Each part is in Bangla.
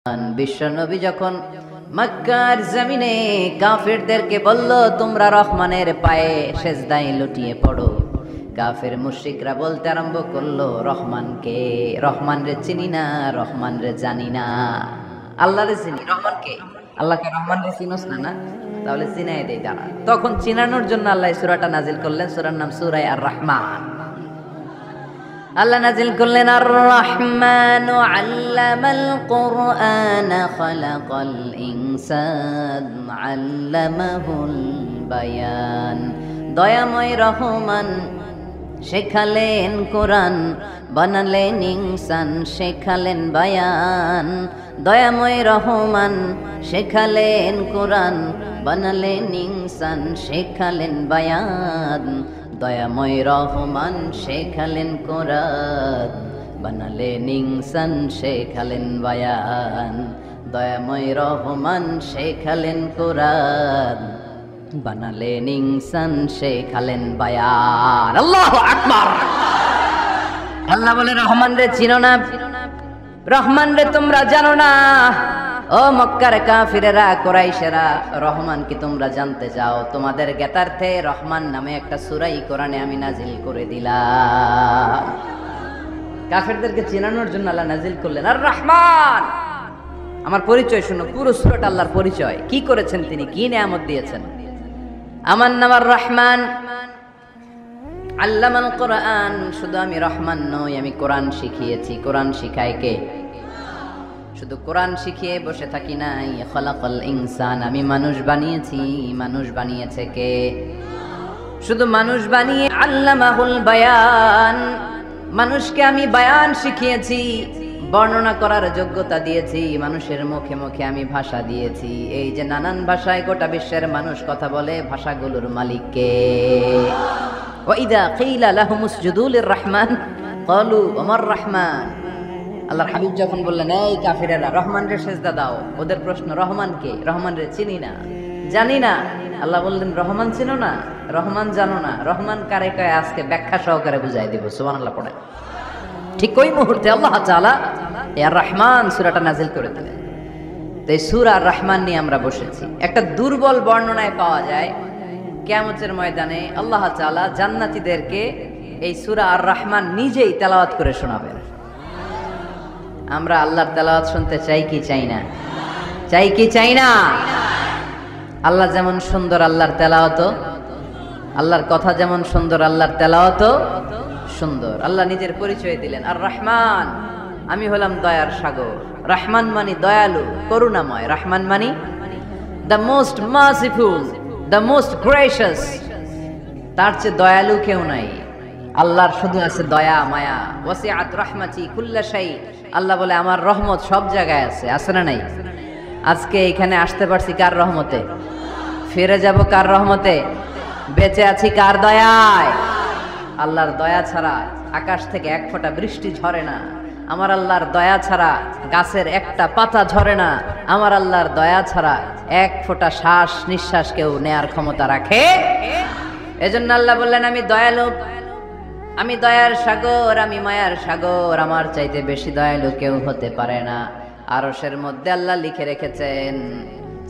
বিশ্বনবী যখন মক্কার জমিনে কাফেরদেরকে বলল তোমরা রহমানের পায়ে সেজদায় লুটিয়ে পড়ো, কাফের মুশরিকরা বলতে আরম্ভ করলো রহমানকে, রহমান রে চিনি না, রহমান রে জানি না। আল্লাহ রে চিনি, রহমানকে, আল্লাহকে রহমান রে চিনোস না, না তাহলে চিনাই দেই তারা। তখন চিনানোর জন্য আল্লাহ সূরাটা নাজিল করলেন, সূরার নাম সূরা আর রহমান। আল্লাহ নাজিল করলেন আর রহমান আল্লামাল কুরআন খালাকাল ইনসান আল্লামাহুল বায়ান। দয়াময় রহমান শেখালেন কোরআন, বানালেন ইনসান শেখালেন বায়ান। দয়াময় রহমান শেখালেন কোরআন, বানালেন ইনসান শেখালেন বায়ান। দয়াময় রহমান শেখালেন কোরআন, বানালেন ইনসান শেখালেন বায়ান। দয়াময় রহমান শেখালেন কোরআন, বানালেন ইনসান শেখালেন বায়ান। আল্লাহু আকবার। আল্লাহ বলে রহমান রে চিনো না, রহমান রে তোমরা জানো না। ও মক্কার কাফিরেরা, কুরাইশেরা, রহমান কি তোমরা জানতে চাও? তোমাদের জ্ঞাতার্থে রহমান নামে একটা সূরাই কোরআনে আমি নাজিল করে দিলাম। কাফিরদেরকে চেনানোর জন্য আল্লাহ নাজিল করলেন আর রহমান। আমার পরিচয় শুনো, পুরো সূরাটা আল্লাহর পরিচয়, কি করেছেন তিনি, কি নিয়ামত দিয়েছেন। আমার নাম আর রহমান, আল্লামাল কোরআন। শুধু আমি রহমান নই, আমি কোরআন শিখিয়েছি। কোরআন শিখায় কে? শুধু কোরআন শিখিয়ে বসে থাকি নাই। খলাকাল ইনসান, আমি মানুষ বানিয়েছি। মানুষ বানিয়েছে কে? শুধু মানুষ বানিয়ে আল্লামাহুল বায়ান, মানুষকে আমি বায়ান শিখিয়েছি, বর্ণনা করার যোগ্যতা দিয়েছি। মানুষের মুখে মুখে আমি ভাষা দিয়েছি। এই যে নানান ভাষায় গোটা বিশ্বের মানুষ কথা বলে, ভাষাগুলোর মালিক কে? ওয়া ইযা কিলা লাহুমুস জুদু লিররহমান ক্বালু ওমার রহমান। আল্লাহর হাবিব যখন বললেন এই কাফিরেরা রহমান রে সেজদা দাও, ওদের প্রশ্ন রহমান কে? রহমান রে চিনি না, জানি না। আল্লাহ বললেন রহমান চিনো না, রহমান জানো না, রহমান কারে কয় আজকে ব্যাখ্যা সহকারে বুঝাই দিব। সুবহানাল্লাহ পড়ে। ঠিক ওই মুহূর্তে আল্লাহ তাআলা আর রহমান সূরাটা নাজিল করে দিলেন। তো এই সূরা আর রহমান নিয়ে আমরা বসেছি। একটা দুর্বল বর্ণনায় পাওয়া যায় কিয়ামতের ময়দানে আল্লাহ তাআলা জান্নাতীদেরকে এই সূরা আর রহমান নিজেই তেলাওয়াত করে শোনাবেন। আমরা আল্লাহর তেলাওয়াত শুনতে চাই কি চাই না? চাই কি চাই না? আল্লাহ যেমন সুন্দর, আল্লাহর তেলাওয়াত, আল্লাহর কথা যেমন সুন্দর, আল্লাহর তেলাওয়াত সুন্দর। আল্লাহ নিজের পরিচয় দিলেন আর রহমান, আমি হলাম দয়ার সাগর। রহমান মানে দয়ালু, করুণাময়। রহমান মানে the most merciful, the most gracious. তার চেয়ে দয়ালু কেউ নাই। আল্লাহর শুধু আছে দয়া মায়া। ওয়াসিআত রাহমাতি কুল্লা শাই। আল্লাহ বলে আমার রহমত সব জায়গায় আছে। আছে না নাই? আজকে এখানে আসতে পারছি কার রহমতে? ফিরে যাব কার রহমতে? বেঁচে আছি কার দয়ায়? আল্লাহর দয়া ছাড়া আকাশ থেকে এক ফোঁটা বৃষ্টি ঝরে না। আমার আল্লাহর দয়া ছাড়া গাছের একটা পাতা ঝরে না। আমার আল্লাহর দয়া ছাড়া এক ফোঁটা শ্বাস নিঃশ্বাস কেউ নেয়ার ক্ষমতা রাখে। এজন্য আল্লাহ বললেন আমি দয়ালু, আমি দয়ার সাগর, আমি মায়ার সাগর। আমার চাইতে বেশি দয়ালু কেউ হতে পারে না। আরশের মধ্যে আল্লাহ লিখে রেখেছেন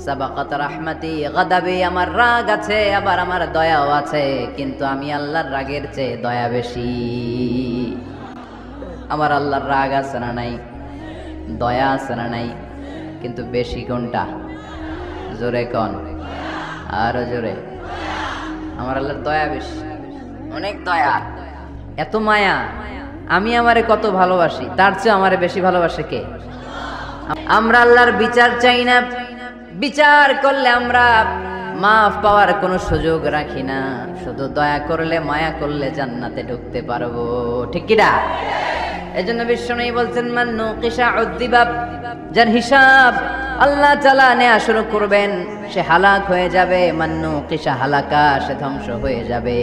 সাবাকাত রাহমাতি গাদাবি। আমার রাগ আছে, আবার আমার দয়াও আছে, কিন্তু আমি আল্লাহর রাগের চেয়ে দয়া বেশি। আমার আল্লাহর রাগ আছে না নাই? দয়া আছে না নাই? কিন্তু বেশি কোনটা? জোরে কোন? আরো জোরে। আমার আল্লাহর দয়া বেশি, অনেক দয়া, এত মায়া। আমি আমারে কত ভালোবাসি, তার চেয়ে আমারে বেশি ভালোবাসে কে? আমরা আল্লাহর বিচার চাই না। বিচার করলে আমরা মাফ পাওয়ার কোনো সুযোগ রাখি না। শুধু দয়া করলে, মায়া করলে জান্নাতে ঢুকতে পারবো। ঠিক কি না? এজন্য বিশ্বনবী বলছেন মান নুকিশা উযযিবা, যার হিসাব আল্লাহ তাআলা নেয়া শুরু করবেন সে হালাক হয়ে যাবে। মান নুকিশা হালাকা, সে ধ্বংস হয়ে যাবে।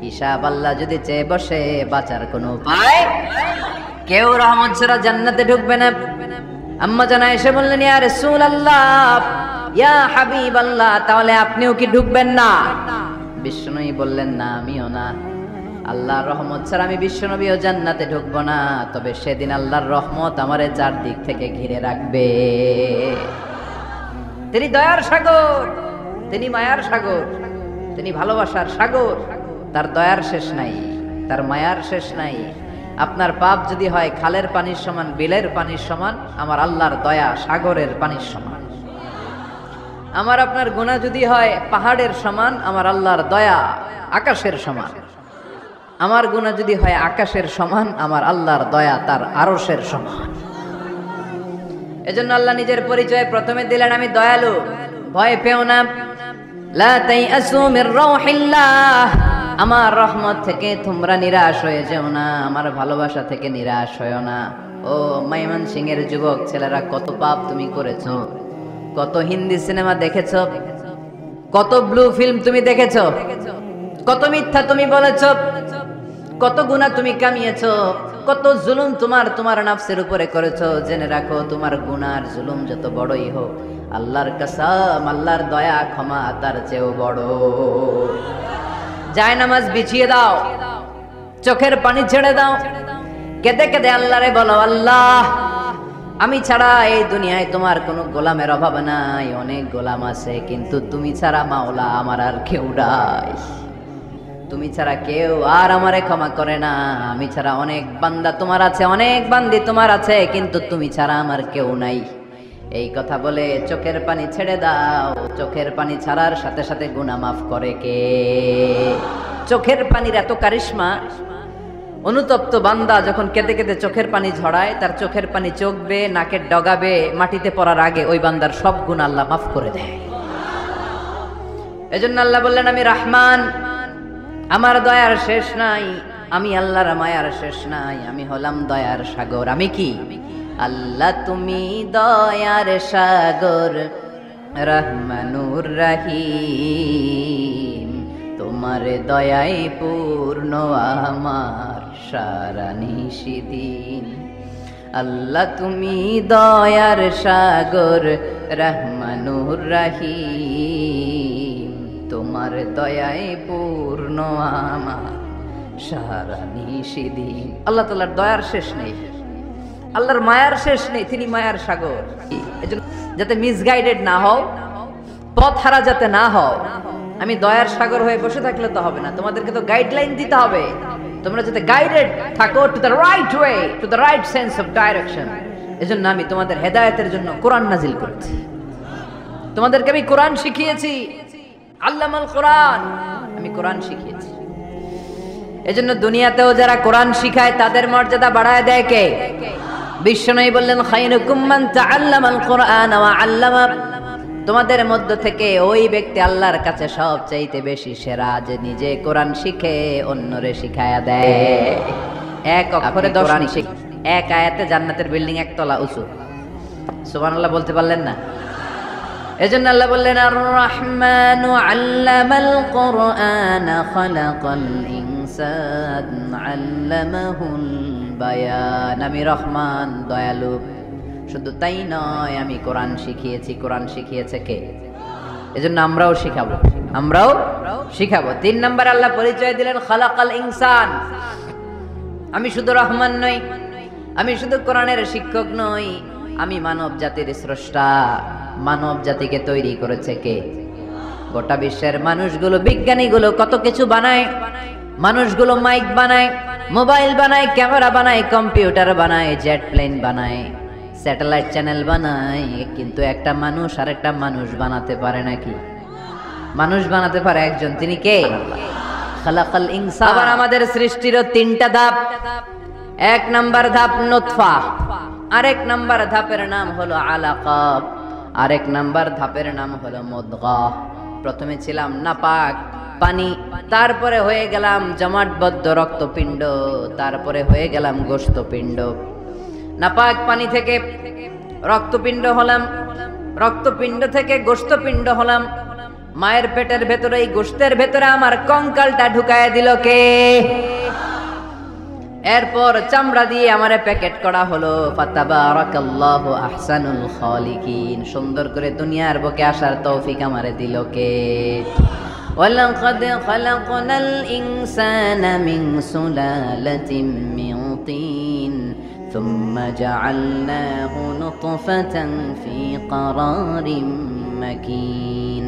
হিসাব আল্লাহ যদি চেয়ে বসে, বাঁচার কোনো উপায়। কেউ রহমত ছাড়া জান্নাতে ঢুকবে না। আম্মা জানা এসে বললেন ইয়া রাসূলুল্লাহ, ইয়া হাবিবাল্লাহ, তাহলে আপনিও কি ঢুকবেন না? বিষ্ণুই বললেন না, আমিও না। আল্লাহর রহমত ছাড়া আমি বিশ্বনবীও জান্নাতে ঢুকবো না, তবে সেদিন আল্লাহর রহমত আমারে চারদিক থেকে ঘিরে রাখবে। তিনি দয়ার সাগর, তিনি মায়ার সাগর, তিনি ভালোবাসার সাগর। তার দয়ার শেষ নাই, তার মায়ার শেষ নাই। আপনার পাপ যদি হয় খালের পানির সমান, বিলের পানির সমান, আমার আল্লাহর দয়া সাগরের পানির সমান। আমার আপনার গুনাহ যদি হয় পাহাড়ের সমান, আমার আল্লাহর দয়া আকাশের সমান। আমার গুনাহ যদি হয় আকাশের সমান, আমার আল্লাহর দয়া তার আরশের সমান। এজন্য আল্লাহ নিজের পরিচয় প্রথমে দিলেন, আমি দয়ালু, ভয় পেও না। লা তাইআসু মির রাউহিল্লাহ, আমার রহমত থেকে তোমরা নিরাশ হয়ে যেও না, আমার ভালোবাসা থেকে নিরাশ হয়ো না। ও ময়মনসিংহের যুবক ছেলেরা, কত পাপ তুমি করেছো, কত হিন্দি সিনেমা দেখেছো, কত ব্লু ফিল্ম তুমি দেখেছো, কত মিথ্যা তুমি বলেছো, কত গুনাহ তুমি কামিয়েছো, কত জুলুম তোমার নাফসের উপরে করেছো। জেনে রাখো, তোমার গুনার জুলুম যত বড়ই হোক, আল্লাহর কসম, আল্লাহর দয়া ক্ষমা তার চেয়েও বড়। যায় নামাজ বিছিয়ে দাও, চোখের পানি ছেড়ে দাও, কেঁদে কেঁদে আল্লাহরে বলো, আল্লাহ আমি ছাড়া এই দুনিয়ায় তোমার কোনো গোলামের অভাব নাই, অনেক গোলাম আছে, কিন্তু তুমি ছাড়া মাওলা আমার আর কেউ নাই। তুমি ছাড়া কেউ আর আমারে ক্ষমা করে না। আমি ছাড়া অনেক বান্দা তোমার আছে, অনেক বান্দি তোমার আছে, কিন্তু তুমি ছাড়া আমার কেউ নাই। এই কথা বলে চোখের পানি ছেড়ে দাও। চোখের পানি ছাড়ার সাথে সাথে গুনাহ মাফ করে কে? চোখের পানির এত কারিশমা, অনুতপ্ত বান্দা যখন কেঁদে কেঁদে চোখের পানি ঝরায়, তার চোখের পানি চোখ বেয়ে নাকের ডগাবে মাটিতে পড়ার আগে ওই বান্দার সব গুনাহ আল্লাহ মাফ করে দেয়। এজন্য আল্লাহ বললেন, আমি রহমান, আমার দয়ার শেষ নাই, আমি আল্লাহর মায়ার শেষ নাই, আমি হলাম দয়ার সাগর। আমি কি? আল্লাহ তুমি দয়ার সাগর, রহমানুর রহিম, তোমার দয়ায় পূর্ণ আমার সারা নিশিদিন। আল্লাহ তুমি দয়ার সাগর, রহমানুর রহিম, তোমার দয়ায় পূর্ণ আমার সারা নিশিদিন। আল্লাহ তাআলার দয়ার শেষ নেই, আল্লাহর মায়ার শেষ নেই, তিনি মায়ার সাগর। এজন্য যাতে মিসগাইডেড না হও, পথ হারা যাতে না হও। আমি দয়ার সাগর হয়ে বসে থাকলে তো হবে না, তোমাদেরকে তো গাইডলাইন দিতে হবে, তোমরা যাতে গাইডেড থাকো to the right way, to the right sense of direction. এজন্য আমি তোমাদের হেদায়েতের জন্য কোরআন নাজিল করেছি, তোমাদেরকে আমি কোরআন শিখিয়েছি। আল্লামাল কোরআন, আমি কোরআন শিখিয়েছি। এজন্য দুনিয়াতেও যারা কোরআন শিখায় তাদের মর্যাদা বাড়ায় দেয় কে? বিশ্বনবী বললেন, খায়রুকুম মান তাআল্লামাল কোরআন ওয়া আল্লামা, তোমাদের মধ্য থেকে ওই ব্যক্তি আল্লাহর কাছে সবচাইতে বেশি সেরা, যে নিজে কোরআন শিখে অন্যরে শিখায়া দেয়। এক অক্ষরে 10 নিশিক, এক আয়াতে জান্নাতের বিল্ডিং একতলা উঁচু। সুবহানাল্লাহ বলতে পারলেন না? এজন্য আল্লাহ বললেন, আর রহমানু আল্লামাল কোরআন খালাকাল ইনসান আল্লামাহুল বায়ান। আমি রহমান, দয়ালু। শুধু তাই নয়, আমি কোরআন শিখিয়েছি। কোরআন শিখিয়েছে কে? এজন্য আমরাও শিখাবো, আমরাও শিখাবো। 3 নাম্বার আল্লাহ পরিচয় দিলেন, খালাকাল ইনসান। আমি শুধু রহমান নই, আমি শুধু কোরআনের শিক্ষক নই, আমি মানব জাতির স্রষ্টা। মানব জাতিকে তৈরি করেছে কে? গোটা বিশ্বের মানুষগুলো, বিজ্ঞানীগুলো কত কিছু বানায়। মানুষগুলো মাইক বানায়, মোবাইল বানায়, ক্যামেরা বানায়, কম্পিউটার বানায়, জেট প্লেন বানায়, স্যাটেলাইট চ্যানেল বানায়, কিন্তু একটা মানুষ আর একটা মানুষ বানাতে পারে নাকি? মানুষ বানাতে পারে একজন, তিনি কে? খালাকাল ইনসান। আবার আমাদের সৃষ্টিরও 3টা ধাপ। 1 নাম্বার ধাপ নুতফা, আরেক নাম্বার ধাপের নাম হলো আলাকা, আরেক নাম্বার ধাপের নাম হলো মুদগা। প্রথমে ছিলাম নাপাক পানি, তারপরে হয়ে গেলাম জমাটবদ্ধ রক্তপিণ্ড, তারপরে হয়ে গেলাম গোশতপিণ্ড। নাপাক পানি থেকে রক্তপিণ্ড হলাম, রক্তপিণ্ড থেকে গোশতপিণ্ড হলাম। মায়ের পেটের ভেতরে, এই গোশতের ভেতরে আমার কঙ্কালটা ঢুকায় দিল কে? এরপর চামড়া দিয়ে আমারে প্যাকেট করা হলো। ফাতাবারাকাল্লাহু আহসানুল খালিকিন। সুন্দর করে দুনিয়ার বুকে আসার তৌফিক আমারে দিল কে? ওয়ালাকাদ খালাকনাল ইনসানা মিন সুলালাতিন মিন তিন সুম্মা জাআলনাহু নুতফাতান ফি ক্বারারিন মাকিন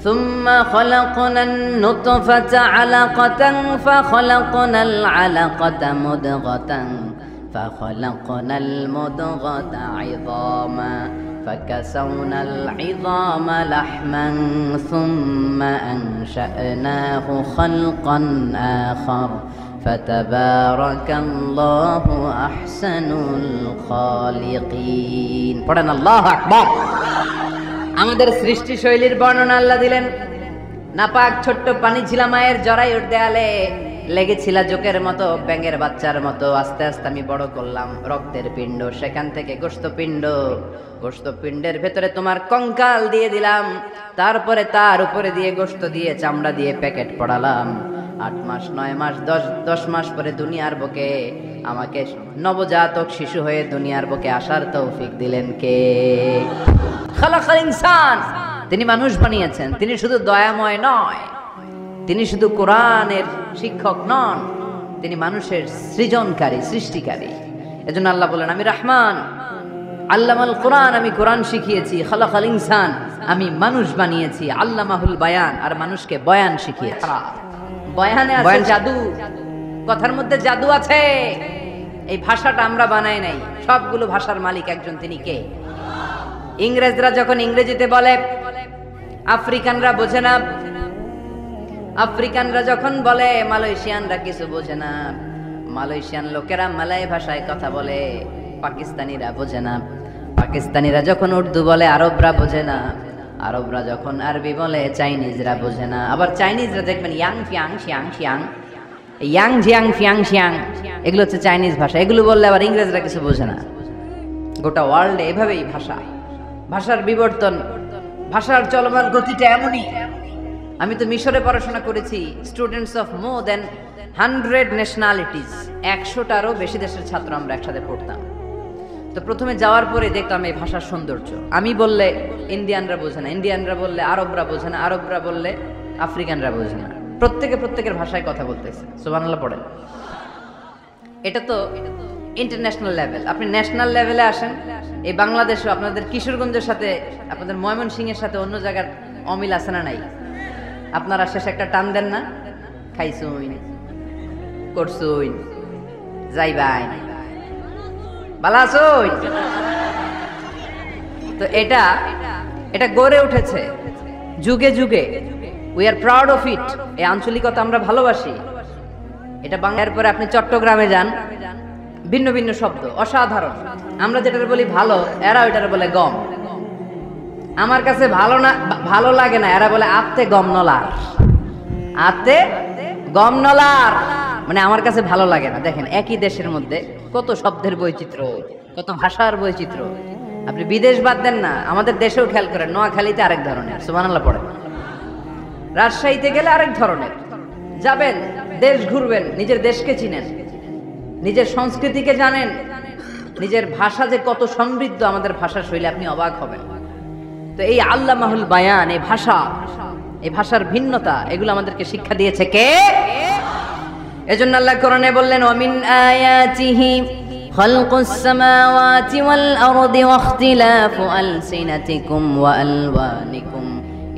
ثم خلقنا النطفة علقة فخلقنا العلقة مضغة فخلقنا المضغة عظاما فكسونا العظام لحما ثم أنشأناه خلقا آخر فتبارك الله أحسن الخالقين পড়েন আল্লাহু আকবার। আমাদের সৃষ্টি শৈলীর বর্ণনা আল্লাহ দিলেন। নাপাক ছোট্ট পানি ছিল মায়ের জরায়ুর দেয়ালে, লেগেছিল জোকের মতো, ব্যাঙের বাচ্চার মতো। আস্তে আস্তে আমি বড় করলাম রক্তের পিণ্ড, সেখান থেকে গোশতপিণ্ড, গোশতপিণ্ডের ভেতরে তোমার কঙ্কাল দিয়ে দিলাম, তারপরে তার উপরে দিয়ে গোশত দিয়ে চামড়া দিয়ে প্যাকেট পড়ালাম। 8 মাস 9 মাস 10 মাস পরে দুনিয়ার বুকে আমাকে নবজাতক শিশু হয়ে দুনিয়ার বুকে আসার তৌফিক দিলেন কে? খালাকাল ইনসান, তিনি মানুষ বানিয়েছেন। তিনি শুধু দয়াময় নয়, তিনি শুধু কোরআনের শিক্ষক নন, তিনি মানুষের সৃজনকারী, সৃষ্টিকারী। এজন্য আল্লাহ বলেন আমি রহমান, আল্লামাল কোরআন, আমি কোরআন শিখিয়েছি। খালাকাল ইনসান, আমি মানুষ বানিয়েছি। আল্লামাহুল বায়ান, আর মানুষকে বয়ান শিখিয়েছি। বয়ানে আছে জাদু, কথার মধ্যে জাদু আছে। এই ভাষাটা আমরা বানাই নাই, সবগুলো ভাষার মালিক একজন, তিনি কে? ইংরেজরা যখন ইংরেজিতে বলে আফ্রিকানরা বোঝে না, আফ্রিকানরা যখন বলে মালয়েশিয়ানরা কিছু বোঝে না, মালয়েশিয়ান লোকেরা মালয় ভাষায় কথা বলে, পাকিস্তানিরা বোঝে না, পাকিস্তানিরা যখন উর্দু বলে আরবরা বোঝে না, আরবরা যখন আরবি বলে চাইনিজরা বোঝে না। আবার চাইনিজরা দেখবেন ইয়াং ফিয়াং শিয়াং শিয়াং, ইয়াং ঝিয়াং ফিয়াং শিয়াং, এগুলো হচ্ছে চাইনিজ ভাষা। এগুলো বললে আবার ইংরেজরা কিছু বোঝে না। গোটা ওয়ার্ল্ডে এভাবেই ভাষা, ভাষার বিবর্তন, ভাষার চলমান গতিটা এমনই। আমি তো মিশরে পড়াশোনা করেছি, students of more than 100 nationalities, 100টারও বেশি দেশের ছাত্র আমরা একসাথে পড়তাম। তো প্রথমে যাওয়ার পরে দেখতাম এই ভাষার সৌন্দর্য। আমি বললে ইন্ডিয়ানরা বোঝে না, ইন্ডিয়ানরা বললে আরবরা বোঝে না, আরবরা বললে আফ্রিকানরা বোঝে না। প্রত্যেকে প্রত্যেকের ভাষায় কথা বলতেছে। সুবহানাল্লাহ পড়েন। এটা তো ইন্টারন্যাশনাল লেভেল। আপনি ন্যাশনাল লেভেলে আসেন, এই বাংলাদেশও আপনাদের কিশোরগঞ্জের সাথে, আপনাদের ময়মনসিংহের সাথে অন্য জায়গার অমিল আছে না নাই? আপনারা শেষে একটা টান দেন না, খাইছুইন, করছুইন, যাইবাই, ভালো আছুইন। তো এটা গড়ে উঠেছে যুগে যুগে। We are proud of it. এই আঞ্চলিকতা আমরা ভালোবাসি। এটা বাংলার পরে আপনি চট্টগ্রামে যান, ভিন্ন ভিন্ন শব্দ, অসাধারণ। আমরা যেটা বলি ভালো, এরা ওইটারে বলে গম। আমার কাছে ভালো লাগে না, এরা বলে আত্তে গম নলার, আত্তে গম নলার, মানে আমার কাছে ভালো লাগে না। দেখেন একই দেশের মধ্যে কত শব্দের বৈচিত্র্য, কত ভাষার বৈচিত্র্য। আপনি বিদেশ বাদ দেন না, আমাদের দেশেও খেয়াল করেন, নোয়াখালীতে আরেক ধরনের, সুবহানাল্লাহ পড়েন। রাজশাহীতে গেলে আরেক ধরনের। যাবেন, দেশ ঘুরবেন, নিজের দেশকে চিনেন, নিজের সংস্কৃতিকে জানেন, নিজের ভাষা যে কত সমৃদ্ধ, আমাদের ভাষা শৈলী, আপনি অবাক হবেন। তো এই আল্লামাহুল বায়ান, এই ভাষা, এই ভাষার ভিন্নতা, এগুলো আমাদেরকে শিক্ষা দিয়েছে কে? এজন্য আল্লাহ কোরআনে বললেন ওয়ামিন আয়াতিহি খালকুস সামাওয়াতি ওয়াল আরদি ওয়াখতিলাফু আলসিনাতিকুম ওয়া আলওয়ানিকুম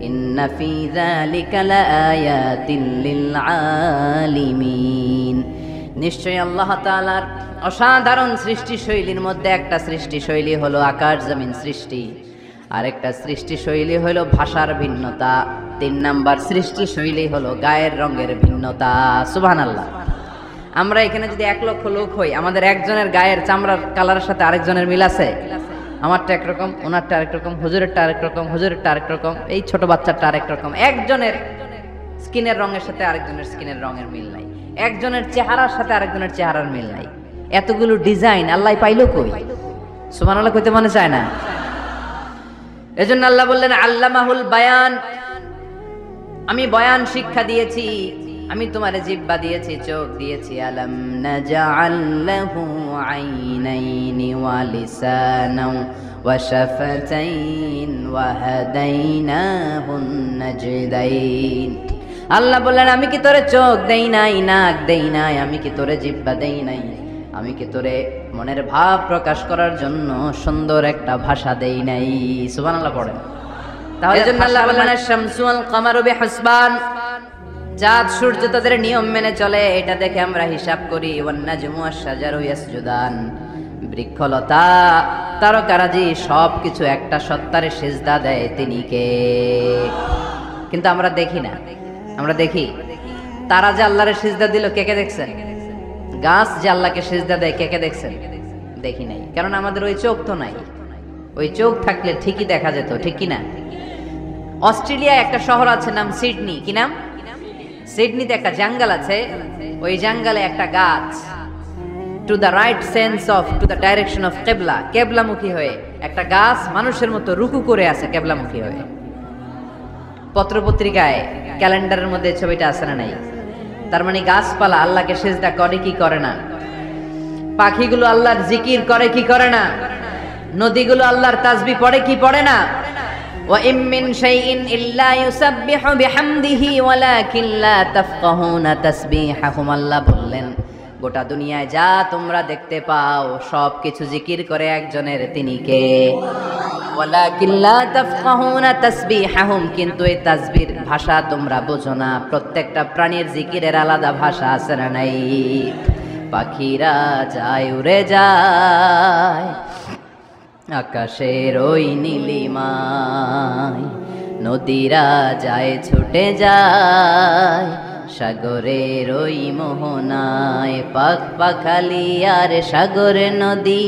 ইন্না ফি যালিকা লাআয়াতিন লিল আলিমিন। নিশ্চয়ই আল্লাহ তাআলার অসাধারণ সৃষ্টি শৈলীর মধ্যে একটা সৃষ্টি শৈলী হলো আকাশ জমিন সৃষ্টি, আরেকটা সৃষ্টি শৈলী হলো ভাষার ভিন্নতা, 3 নাম্বার সৃষ্টি শৈলী হলো গায়ের রঙের ভিন্নতা। সুবহানাল্লাহ। আমরা এখানে যদি 1 লক্ষ লোক হই, আমাদের একজনের গায়ের চামড়ার কালারের সাথে আরেকজনের মিল আছে? আমারটা একরকম, ওনারটা আরেক রকম, হুজুরেরটা আরেক রকম, হুজুরেরটা আরেক রকম, এই ছোট বাচ্চাটা আরেক রকম। একজনের স্কিনের রঙের সাথে আরেকজনের স্কিনের রঙের মিল নাই, একজনের চেহারার সাথে আরেকজনের চেহারার মিল নাই। এতগুলো ডিজাইন আল্লাহ পাইলো কই? সুবহানাল্লাহ কইতে মনে চায় না? এজন্য আল্লাহ বললেন আল্লামাহুল বায়ান, আমি বয়ান শিক্ষা দিয়েছি, আমি তোমারে জিহ্বা দিয়েছি, চোখ দিয়েছি। আলাম নাজআল লাহু আইনাইনি ওয়া লিসানাও وشفتين وهديناه النجدين আল্লাহ বললেন আমি কি তোরে চোখ দেই নাই, নাক দেই নাই, আমি কি তোরে জিহ্বা দেই নাই, আমি কি তোরে মনের ভাব প্রকাশ করার জন্য সুন্দর একটা ভাষা দেই নাই? সুবহানাল্লাহ পড়েন। তাহলে জন্য আল্লাহ বললেন আশ-শামসু ওয়াল কামারু বিহুসবান, চাঁদ সূর্য তাদের নিয়ম মেনে চলে, এটা দেখে আমরা হিসাব করি। ওয়ান নাজমু ওয়াশ-শাজারু ইয়াসজুদান, বৃক্ষলতা তারকারাজি সবকিছু একটা সত্তারে সিজদা দেয়, তিনি কে? কিন্তু আমরা দেখি না। আমরা দেখি তারা যে আল্লাহরে সিজদা দিল, কে কে দেখছেন? গাছ যে আল্লাহকে সিজদা দেয়, কে কে দেখছেন? দেখি নাই, কারণ আমাদের ওই চোখ তো নাই। ওই চোখ থাকলে ঠিকই দেখা যেত, ঠিক কি না? অস্ট্রেলিয়ায় একটা শহর আছে নাম সিডনি। কি নাম? সিডনিতে একটা জঙ্গল আছে, ওই জঙ্গলে একটা গাছ to the right sense of to the direction of কেবলা, কেবলামুখী হয়ে একটা গাছ মানুষের মতো রুকু করে আছে কেবলামুখী হয়ে। পত্রপত্রিকায় ক্যালেন্ডারের মধ্যে ছবিটা আছে না নাই? তার মানে গাছপালা আল্লাহকে সিজদা করে কি করে না? পাখিগুলো আল্লাহর জিকির করে কি করে না? নদীগুলো আল্লাহর তাসবিহ পড়ে কি পড়ে না? ওয়া ইম মিন শাইইন ইল্লা ইউসাব্বিহু বিহামদিহি ওয়ালাকিন লা তাফকাহুনা তাসবিহাহুম। আল্লাহ বললেন গোটা দুনিয়ায় যা তোমরা দেখতে পাও সব কিছু জিকির করে একজনের, তিনি কে? ওয়ালাকিন লা তাফকাহুনা তাসবিহাহুম, কিন্তু এই তাসবিহর ভাষা তোমরা বোঝো না। প্রত্যেকটা প্রাণীর জিকিরের আলাদা ভাষা আছে না নাই? পাখিরা যায় উড়ে যায় আকাশের ওই নীলিমায়, নদীরা যায় ছুটে যায় সাগরের ওই মোহনায়। পাখ পাখালি আর সাগরে নদী,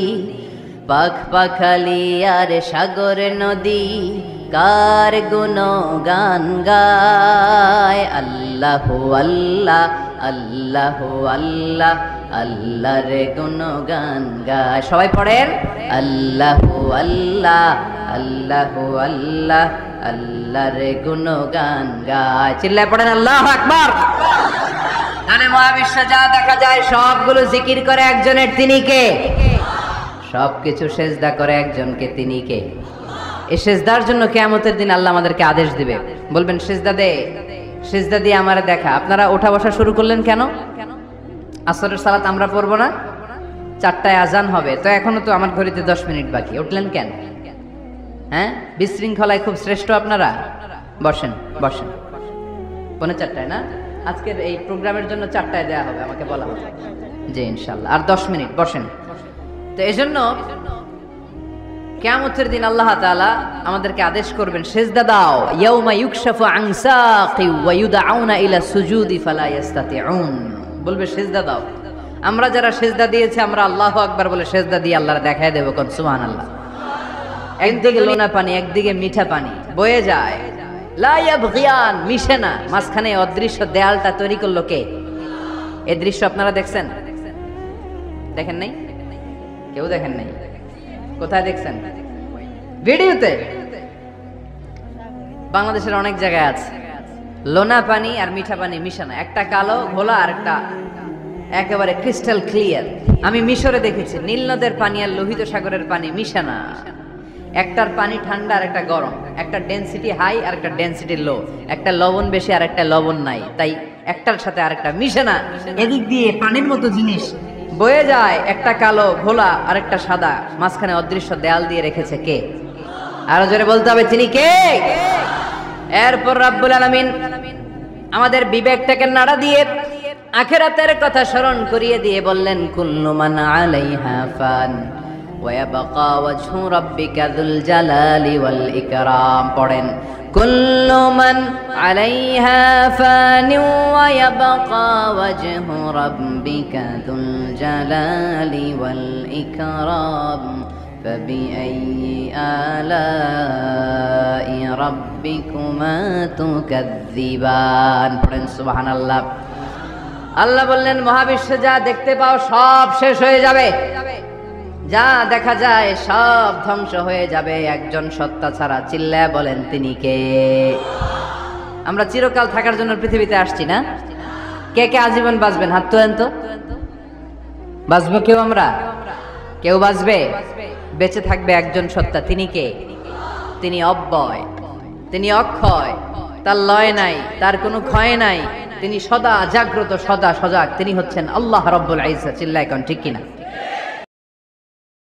পাখ পাখালি আর সাগরে নদী, কার গুণগান গায়? আল্লাহু আল্লাহ আল্লাহু আল্লাহ, আল্লাহর গুণগান গায়। সবাই পড়েন আল্লাহু আল্লাহ আল্লাহু আল্লাহ, আল্লাহর গুণগান গায়। চিল্লায় পড়েন আল্লাহু আকবার। মানে মহাবিশ্বে যা দেখা যায় সবগুলো জিকির করে একজনের, তিনি কে? সবকিছু সেজদা করে একজনকে, তিনি কে? এই সেজদার জন্য কিয়ামতের দিন আল্লাহ আমাদেরকে আদেশ দিবে, বলবেন সেজদা দে, সেজদা দিয়ে আমারে দেখা। আপনারা ওঠা বসা শুরু করলেন কেন? আসরের সালাত আমরা পড়বো না, 4টায় আজান হবে, তো এখনো তো আমার ঘড়িতে 10 মিনিট বাকি, উঠলেন কেন? হ্যাঁ, বিশৃঙ্খলায় খুব শ্রেষ্ঠ আপনারা। বসেন বসেন, 4:45 না? আজকের এই প্রোগ্রামের জন্য 4টায় দেয়া হবে, আমাকে বলা হবে। জি ইনশাআল্লাহ, আর 10 মিনিট বসেন। তো এজন্য কিয়ামতের দিন আল্লাহ তাআলা আমাদেরকে আদেশ করবেন সেজদা দাও। ইয়াউমা ইউকশাফু আন সাকি ওয়া ইউদআউনা ইলা সুজুদি ফালা ইস্তাতিউন, বলবে সেজদা দাও। আমরা যারা সেজদা দিয়েছি আমরা আল্লাহু আকবার বলে সেজদা দিয়ে আল্লাহর দেখায় দেব, কোন সুবহানাল্লাহ। একদিকে লোনা পানি, একদিকে মিঠা পানি বয়ে যায়, লা ইয়াবগিয়ান, মিশে না, মাঝখানে অদৃশ্য দেয়ালটা তৈরি করলো কে? এই দৃশ্য আপনারা দেখছেন? দেখেন নাই? কেউ দেখেন নাই? কোথায় দেখছেন? ভিডিওতে। বাংলাদেশের অনেক জায়গায় আছে লোনা পানি আর মিঠা পানি মিশানো, একটা কালো ঘোলা আর একটা একেবারে ক্রিস্টাল ক্লিয়ার। আমি মিশরে দেখেছি নীল নদের পানি আর লোহিত সাগরের পানি মিশানা, একটার পানি ঠান্ডা আর একটা গরম, একটা ডেনসিটি হাই আর একটা ডেনসিটি লো, একটা লবণ বেশি আর একটা লবণ নাই, তাই একটার সাথে আরেকটা মিশানা। এদিক দিয়ে পানির মতো জিনিস বয়ে যায়, একটা কালো ঘোলা আর একটা সাদা, মাঝখানে অদৃশ্য দেয়াল দিয়ে রেখেছে কে? আরো জোরে বলতে হবে, তিনি কে? এরপর রাব্বুল আলামিন আমাদের বিবেকটাকে নাড়া দিয়ে আখিরাতের কথা স্মরণ করিয়ে দিয়ে বললেন কুল্লু মান আলাইহা ফান ওয়া ইয়াবকা ওয়াজহু রাব্বিকা যুল জালালি ওয়াল ইকরাম। পড়েন কুল্লু মান আলাইহা ফান ওয়া ইয়াবকা ওয়াজহু রাব্বিকা যুল জালালি ওয়াল ইকরাম فبأي آلاء ربكما تكذبان। পড়েন সুবহানাল্লাহ। আল্লাহ বললেন মহাবিশ্বে যা দেখতে পাও সব শেষ হয়ে যাবে, যা দেখা যায় সব ধ্বংস হয়ে যাবে একজন সত্তা ছাড়া। চিল্লায়া বলেন তিনি কে? আমরা চিরকাল থাকার জন্য পৃথিবীতে আসছি না? কে কে আজীবন বাঁচবেন? হাত তোলেন তো। বাঁচবো কেউ? আমরা কেউ বাঁচবে? বেঁচে থাকবে একজন সত্তা, তিনি কে? তিনি অব্যয়, তিনি অক্ষয়, তার লয় নাই, তার কোনো ক্ষয় নাই, তিনি সদা জাগ্রত, সদা সজাগ, তিনি হচ্ছেন আল্লাহ রাব্বুল ইজ্জত। চিল্লায় কোন ঠিক কিনা?